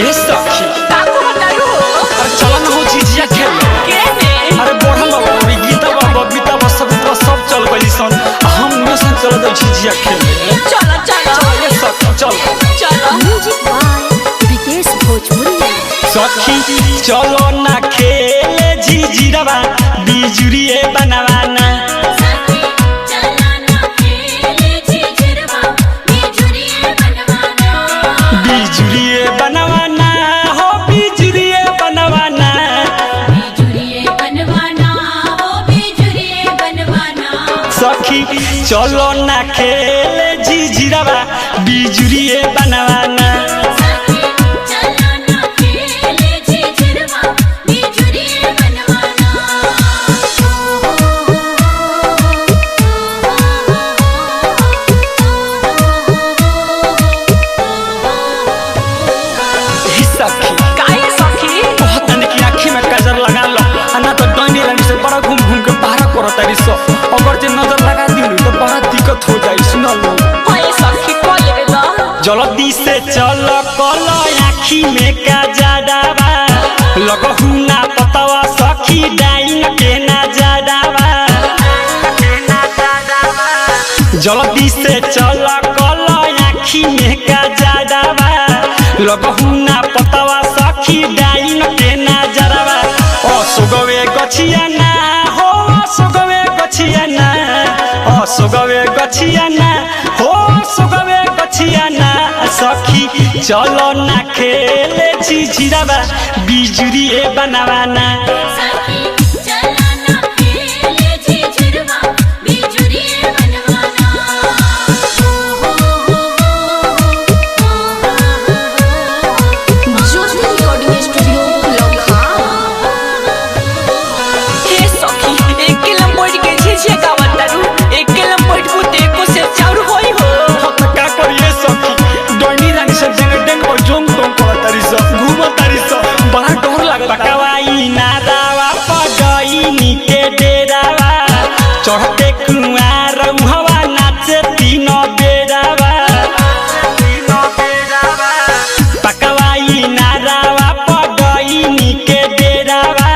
ए सखी काकू बतालू अरे चल ना हो झिझिया खेल के ने अरे बढ़ल अभी गीता बबीता सब चल गई सन हम में सन चल दे झिझिया खेल चलो चलो चल ए सखी चल चलो म्यूजिक बाय विकेश भोजपुरी। सखी चलो ना खेले झिझिरवा बिजुरिए बनवाना बिजुरिए बनवाना हो बिजुरिए बनवाना सखी चलो ना खेले झिझिरवा बिजुरिए बनवाना सखी काहे सखी बहुत तने की आँखी में काजल लगा लो ना तो डोनी लाइन से बड़ा घूम घूम के बाहर करो तारी सो अगर जे नजर लगा दी तो बड़ा दिक्कत हो जाई सुन लो ओए सखी को लेबे द जल्दी से चल कलो आँखी में काजडावा लगहु ना पतवा सखी डाइन के ना जाडावा जल्दी से चल कलो आँखी में काजडावा लगहु ना पतवा सखी डाइन के ना जरावा ओ सुगवे गछिया ना हो सुगवे गछिया ना ओ सुगवे गछिया ना हो सुगवे गछिया ना सखी चलो ना खेले झिझिरवा बिजुरिए बनवाना ज्योति रिकॉर्डिंग स्टूडियो लखा। हे सखी एक किलम बैठ के झिझिया का बतालू एक किलम बैठ को देखो से चाउर होई हो तो का करिए सखी डोनी रानी से जंग डंग और जोंग टोंग कर तारी स घूम तारी स बड़ा डर लागत पकवाई ना दावा पगई नीके डेरावा चढ़ते कुआर हवा नाचे तीनों बेरावा पकवाई ना दावा पगई नीके डेरावा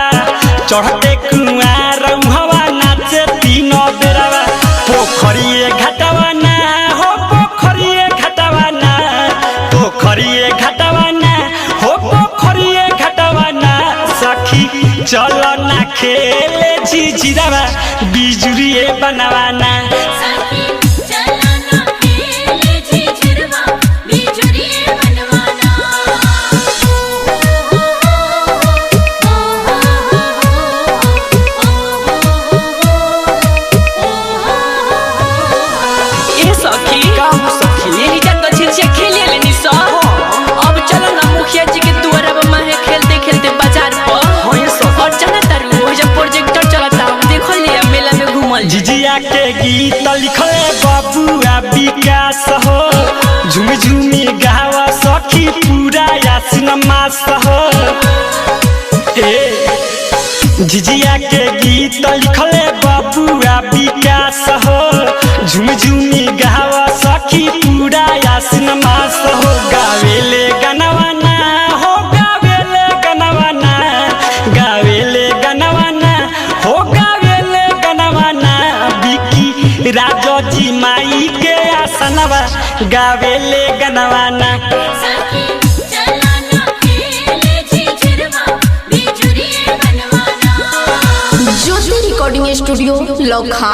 चढ़ते कुआर हवा नाचे तीनों बेरावा पोखरिए घाटवा ना हो पोखरिए घाटवा ना पोखरिए घाटवा ना हो पोखरिए घाटवा ना सखी चलो ना खेले झिझिरवा बिजुरिए बनवाना ए सखी का हो सखी यही जब तो झिझिया खेले लेनी सो अब चलो ना मुखिया जी के दुआरा पर माहे खेलते खेलते बाजार पर हो ये सखी और जाना तारू हो जब प्रोजेक्टर चलता हम देखल लिया मेला में घूमल झिझिया के गीत लिखले बबुआ विकास हो झुमी झुमी गावा सखी पूरा यासिन मास हो ए झिझिया के गीत लिखले बबुआ विकास हो झुमी झुमी गावा सखी पूरा यासिन मास हो गावेले गनवाना हो गावेले गनवाना गावेले गनवाना हो गावेले गनवाना बिकी राजो जी माई के आसनवा गावेले गनवाना ज्योति रिकॉर्डिंग स्टूडियो लखा।